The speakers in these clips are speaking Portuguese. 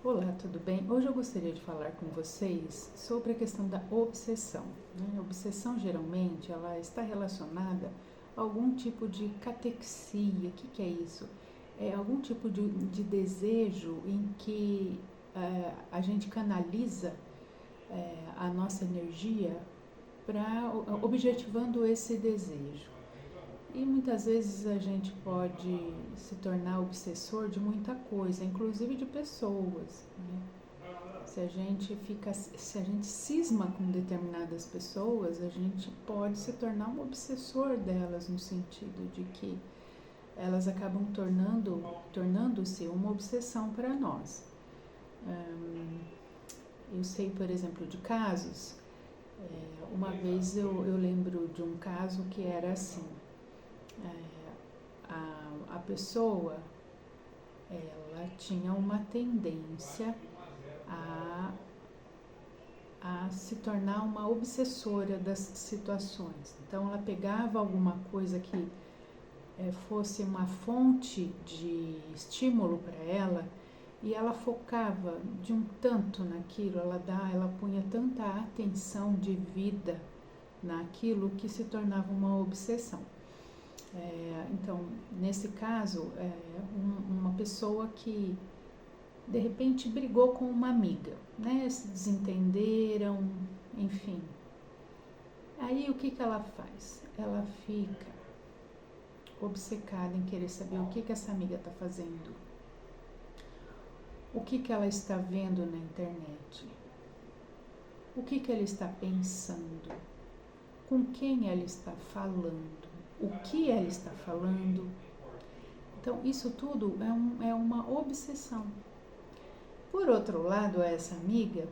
Olá, tudo bem? Hoje eu gostaria de falar com vocês sobre a questão da obsessão. A obsessão geralmente ela está relacionada a algum tipo de catexia. O que é isso? É algum tipo de desejo em que a gente canaliza a nossa energia para objetivando esse desejo. E muitas vezes a gente pode se tornar obsessor de muita coisa, inclusive de pessoas, né? Se a gente cisma com determinadas pessoas, a gente pode se tornar um obsessor delas, no sentido de que elas acabam tornando-se uma obsessão para nós. Eu sei, por exemplo, de casos. Uma vez eu lembro de um caso que era assim. A pessoa, ela tinha uma tendência a se tornar uma obsessora das situações. Então ela pegava alguma coisa que fosse uma fonte de estímulo para ela e ela focava de um tanto naquilo, ela punha tanta atenção de vida naquilo que se tornava uma obsessão. Então, nesse caso, uma pessoa que de repente brigou com uma amiga, né? Se desentenderam, enfim. Aí o que ela faz? Ela fica obcecada em querer saber o que essa amiga está fazendo, o que ela está vendo na internet, o que ela está pensando, com quem ela está falando, o que ela está falando. Então, isso tudo é uma obsessão. Por outro lado, essa amiga,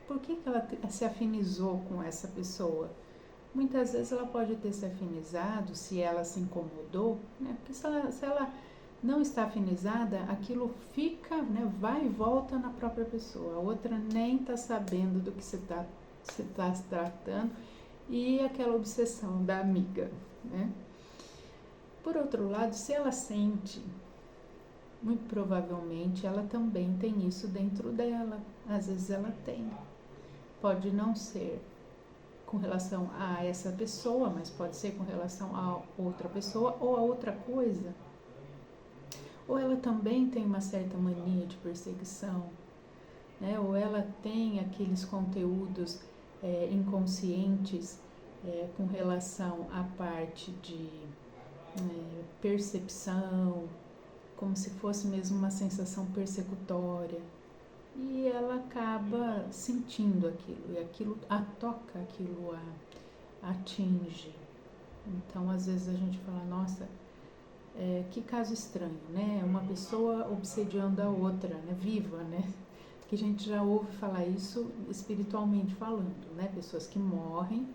por que ela se afinizou com essa pessoa? Muitas vezes ela pode ter se afinizado, se ela se incomodou, né? Porque se ela não está afinizada, aquilo fica, né? Vai e volta na própria pessoa. A outra nem está sabendo do que se está se tratando, e aquela obsessão da amiga, né? Por outro lado, se ela sente, muito provavelmente ela também tem isso dentro dela. Às vezes ela tem. Pode não ser com relação a essa pessoa, mas pode ser com relação a outra pessoa ou a outra coisa. Ou ela também tem uma certa mania de perseguição, né? Ou ela tem aqueles conteúdos inconscientes com relação à parte de percepção, como se fosse mesmo uma sensação persecutória, e ela acaba sentindo aquilo, e aquilo a toca, aquilo a atinge. Então, às vezes a gente fala, nossa, que caso estranho, né? Uma pessoa obsediando a outra, né? Viva, né? Que a gente já ouve falar isso espiritualmente falando, né? Pessoas que morrem,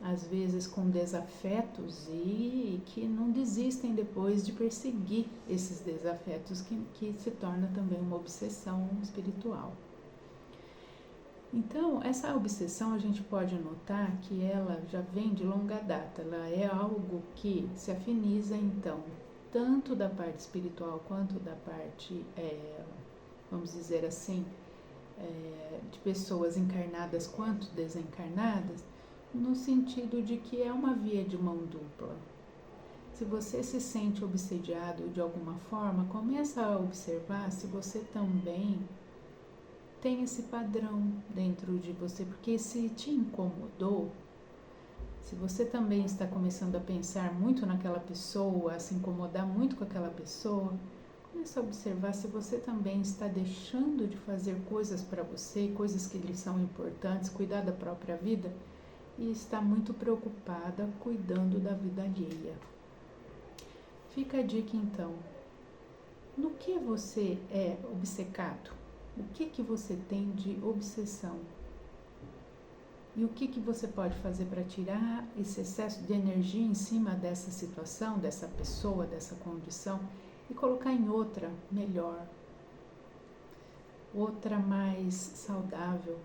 às vezes com desafetos, e que não desistem depois de perseguir esses desafetos, que se torna também uma obsessão espiritual. Então, essa obsessão a gente pode notar que ela já vem de longa data, ela é algo que se afiniza, então, tanto da parte espiritual quanto da parte, vamos dizer assim, de pessoas encarnadas quanto desencarnadas, no sentido de que é uma via de mão dupla. Se você se sente obsediado de alguma forma, começa a observar se você também tem esse padrão dentro de você, porque se te incomodou, se você também está começando a pensar muito naquela pessoa, a se incomodar muito com aquela pessoa, começa a observar se você também está deixando de fazer coisas para você, coisas que lhe são importantes, cuidar da própria vida, e está muito preocupada cuidando da vida alheia. Fica a dica então, no que você é obcecado? O que você tem de obsessão? E o que você pode fazer para tirar esse excesso de energia em cima dessa situação, dessa pessoa, dessa condição, e colocar em outra melhor, outra mais saudável,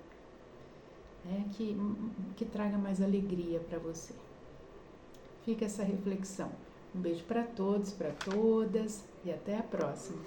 que traga mais alegria para você. Fica essa reflexão. Um beijo para todos, para todas, e até a próxima.